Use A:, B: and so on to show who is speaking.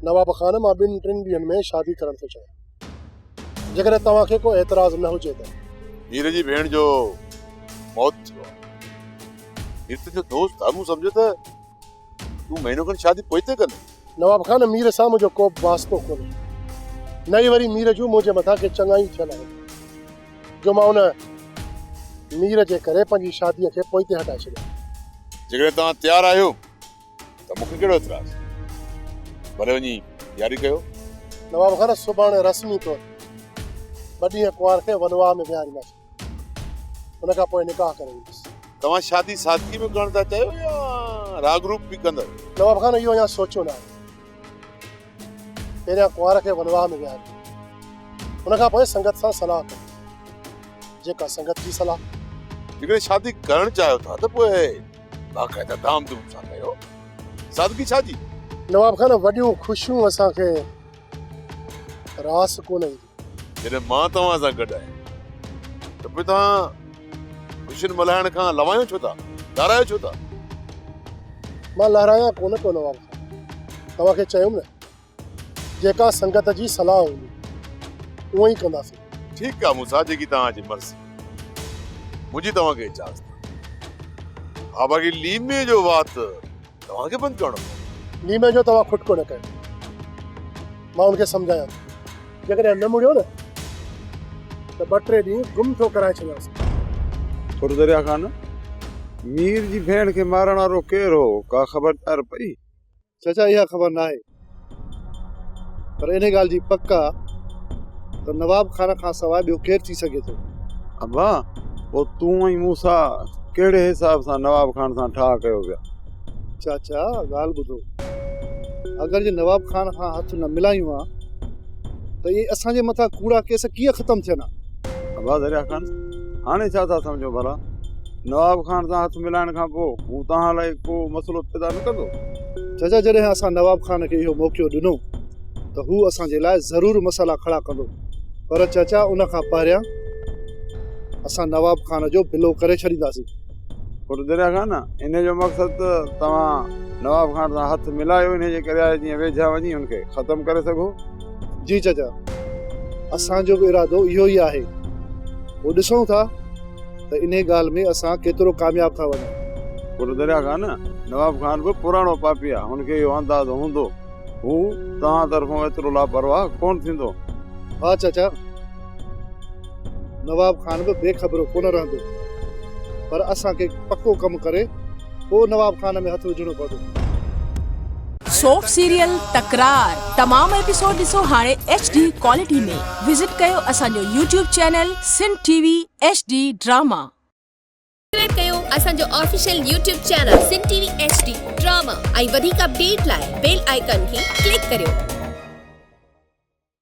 A: नवाब खान मां 2-3 ॾींहनि में शादी करण थो चाहियां। जेकॾहिं तव्हांखे को एतिराज़ न हुजे त।
B: मीर जी भेण जो मौत थियो आहे। मीर तुंहिंजो दोस्त आहे, मूं सम्झो त तूं महीनो खनि शादी पोइ ते कंदे।
A: नवाब खान मीर सां मुंहिंजो को बि वास्तो कोन्हे। नई वरी मीर जूं मुंहिंजे मथां के चङाई थियल आहे जो मां उन मीर जे करे पंहिंजी शादीअ खे पोइ ते हटाए छॾिया।
B: जेकॾहिं तव्हां तयारु आहियो त मूंखे कहिड़ो एतिराज़, भले वञी तयारी कयो।
A: नवाब खान सुभाणे रस्मी तौर 2 ॾींहं कुंवार खे वनवाह में विहारींदासीं, उन खां पोइ निकाह करे ईंदुसि।
B: तव्हां शादी सादगी में करण था चाहियो या राग रूप बि कंदव?
A: नवाब खान इहो अञा सोचियो न आहे। पहिरियां कुंवार खे वनवाह में विहारी, उन खां पोइ संगत सां सलाह कई, जेका संगत जी सलाह।
B: जेकॾहिं शादी करण चाहियो था त पोइ बाक़ाइदा धाम धूम सां कयो, सादगी छा जी?
A: नवाब खान वॾियूं ख़ुशियूं असांखे रास कोन ईंदी।
B: जॾहिं मां तव्हां सां गॾु आहियां त पोइ तव्हां ख़ुशियुनि मल्हाइण खां लवायो छो था, लारायो छो था?
A: मां लहरायां कोन को नवाब खान, तव्हांखे चयुमि न, जेका संगत जी सलाह हूंदी उहो ई कंदासीं।
B: ठीकु आहे मूंसां, जेकी तव्हांजी मर्ज़ी, मुंहिंजी तव्हांखे इजाज़त। हा, बाक़ी लीमे जो वात तव्हांखे बंदि करणो पवंदो।
A: लीमे जो तव्हां खुटको न कयो, मां उनखे सम्झायां। जेकॾहिं न मुड़ियो न त 2-3 ॾींहं गुम थो कराए छॾियासीं।
C: थोरो दरिया खान, मीर जी भेण खे मारण वारो केरु हो, का ख़बरदार पई?
D: चाचा इहा ख़बर न आहे, पर इन ॻाल्हि जी पक आहे त नवाब खान खां सवाइ ॿियो केरु थी सघे थो।
C: अब्बा, पोइ तूं ऐं मूंसां कहिड़े हिसाब सां नवाब खान सां ठाह कयो विया?
D: चाचा ॻाल्हि ॿुधो, अगरि जे नवाब खान खां हथ न मिलायूं हा त इहे असांजे मथां कूड़ा केस कीअं ख़तमु थियनि?
C: अब्बा दरिया खान, हाणे छा था सम्झो भला? नवाब खान सां हथ मिलाइण खां पोइ हू तव्हां लाइ को मसइलो पैदा न कंदो?
D: चाचा जॾहिं असां नवाब खान खे इहो मौक़ो ॾिनो त हू असांजे लाइ ज़रूरु मसइला खड़ा कंदो, पर चाचा उन खां पहिरियां असां नवाब खान जो बिलो करे छॾींदासीं।
C: पर दरिया खान, इन जो मक़सदु त तव्हां नवाब खान सां हथ मिलायो, इन जे करे आहे जीअं वेझा वञी हुनखे ख़तमु करे सघो।
D: जी चाचा, असांजो बि इरादो इहो ई आहे। पोइ ॾिसूं था त इन ॻाल्हि में असां केतिरो कामयाब था वञूं।
C: पर दरिया खान, नवाब खान बि पुराणो पापी आहे, हुनखे इहो अंदाज़ो हूंदो, हू तव्हां तरफ़ां एतिरो लापरवाह कोन थींदो।
D: हा चाचा, नवाब खान बि बेख़बरो कोन रहंदो, पर असांखे पक्को कमु करे पोइ नवाब खान में हथ विझणो पवंदो।
E: सोप सीरियल तकरार तमाम एपिसोड ॾिसो हाणे HD क्वालिटी में। विजिट कयो असांजो YouTube channel Sindh TV HD drama.
F: Subscribe कयो असांजो official YouTube channel Sindh TV HD drama ऐं वधीक अपडेट लाइ बेल आइकन खे क्लिक करियो।